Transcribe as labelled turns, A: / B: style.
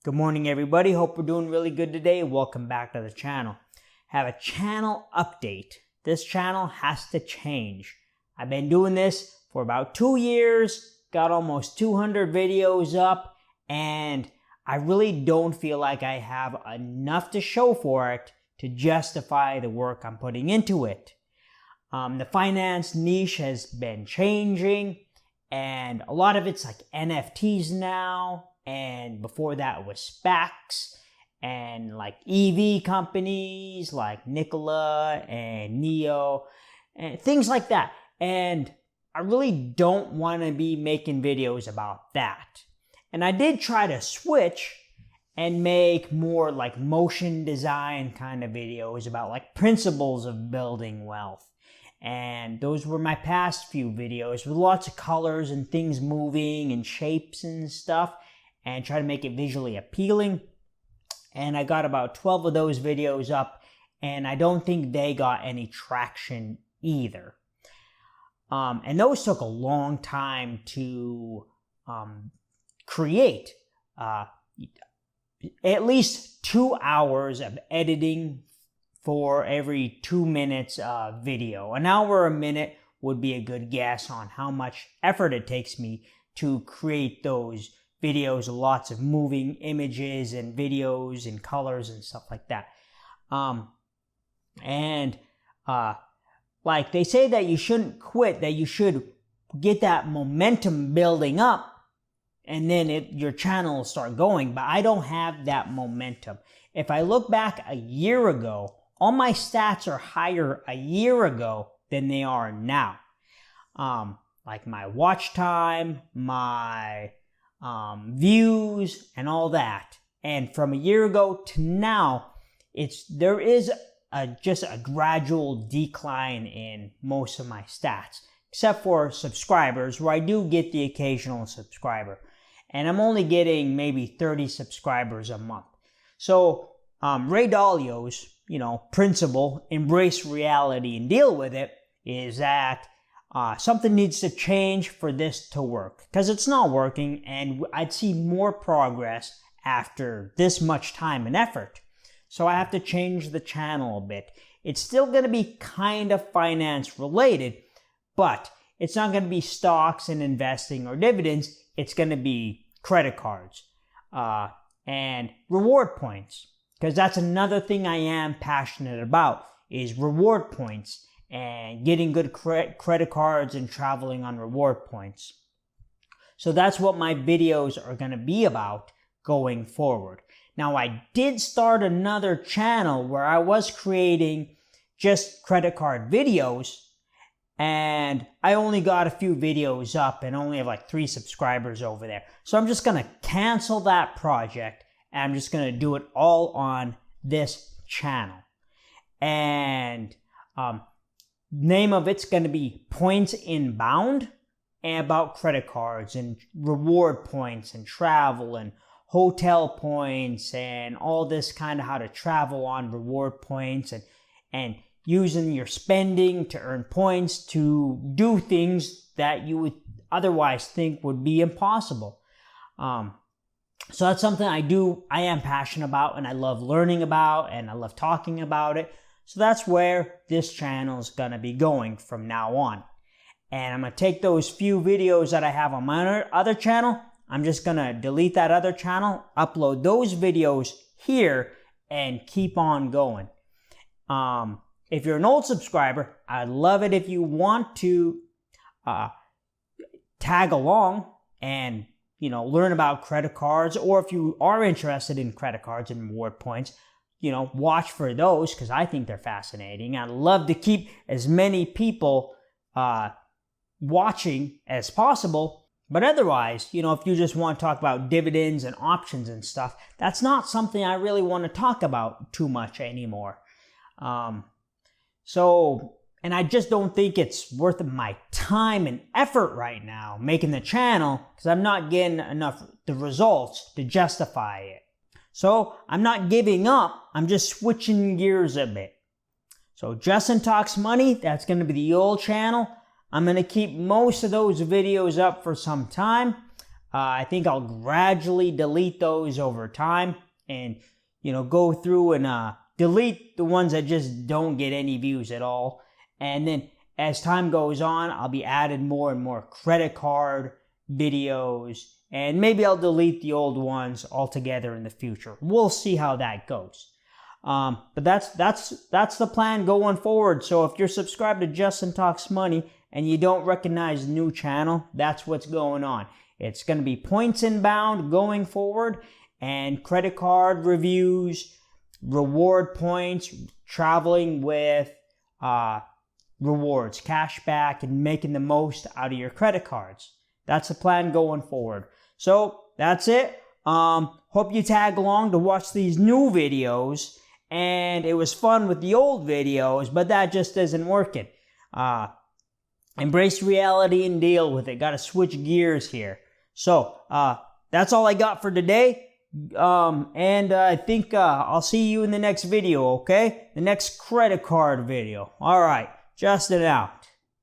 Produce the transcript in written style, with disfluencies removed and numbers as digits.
A: Good morning, everybody. Hope we're doing really good today. Welcome back to the channel. Have a channel update. This channel has to change. I've been doing this for about 2 years, got almost 200 videos up, and I really don't feel like I have enough to show for it to justify the work I'm putting into it. The finance niche has been changing, and a lot of it's like NFTs now. And before that was SPACs and like EV companies like Nikola and Neo and things like that. And I really don't want to be making videos about that. And I did try to switch and make more like motion design kind of videos about like principles of building wealth. And those were my past few videos with lots of colors and things moving and shapes and stuff, and try to make it visually appealing. And I got about 12 of those videos up, and I don't think they got any traction either. And those took a long time to create. At least 2 hours of editing for every 2 minutes of video. An hour a minute would be a good guess on how much effort it takes me to create those videos, lots of moving images and videos and colors and stuff like that. Like they say that you shouldn't quit, that you should get that momentum building up, and then your channel will start going. But I don't have that momentum. If I look back a year ago, all my stats are higher a year ago than they are now. Like my watch time, my views and all that. And from a year ago to now, there is just a gradual decline in most of my stats, except for subscribers, where I do get the occasional subscriber. And I'm only getting maybe 30 subscribers a month. So Ray Dalio's, principle, embrace reality and deal with it, is that something needs to change for this to work, because it's not working, and I'd see more progress after this much time and effort. So I have to change the channel a bit. It's still going to be kind of finance related, but it's not going to be stocks and investing or dividends. It's going to be credit cards and reward points, because that's another thing I am passionate about, is reward points and getting good credit cards and traveling on reward points. So that's what my videos are going to be about going forward. Now, I did start another channel where I was creating just credit card videos, and I only got a few videos up and only have like 3 subscribers over there. So I'm just going to cancel that project, and I'm just going to do it all on this channel. And name of it's going to be Points Inbound, and about credit cards and reward points and travel and hotel points and all this kind of how to travel on reward points and using your spending to earn points to do things that you would otherwise think would be impossible. So that's something I am passionate about, and I love learning about, and I love talking about it. So that's where this channel is going to be going from now on. And I'm going to take those few videos that I have on my other channel. I'm just going to delete that other channel, upload those videos here, and keep on going. If you're an old subscriber, I'd love it if you want to tag along and learn about credit cards, or if you are interested in credit cards and reward points, watch for those, because I think they're fascinating. I'd love to keep as many people watching as possible. But otherwise, if you just want to talk about dividends and options and stuff, that's not something I really want to talk about too much anymore. And I just don't think it's worth my time and effort right now making the channel, because I'm not getting enough the results to justify it. So I'm not giving up, I'm just switching gears a bit. So Justin Talks Money, that's going to be the old channel. I'm going to keep most of those videos up for some time. I think I'll gradually delete those over time and, go through and delete the ones that just don't get any views at all. And then as time goes on, I'll be adding more and more credit card videos, and maybe I'll delete the old ones altogether in the future. We'll see how that goes. But that's the plan going forward. So if you're subscribed to Justin Talks Money and you don't recognize the new channel, that's what's going on. It's going to be points inbound going forward, and credit card reviews, reward points, traveling with rewards, cash back, and making the most out of your credit cards. That's the plan going forward. So that's it. Hope you tag along to watch these new videos. And it was fun with the old videos, but that just isn't working. Embrace reality and deal with it. Got to switch gears here. So that's all I got for today. And I think I'll see you in the next video, okay? The next credit card video. All right. Justin out.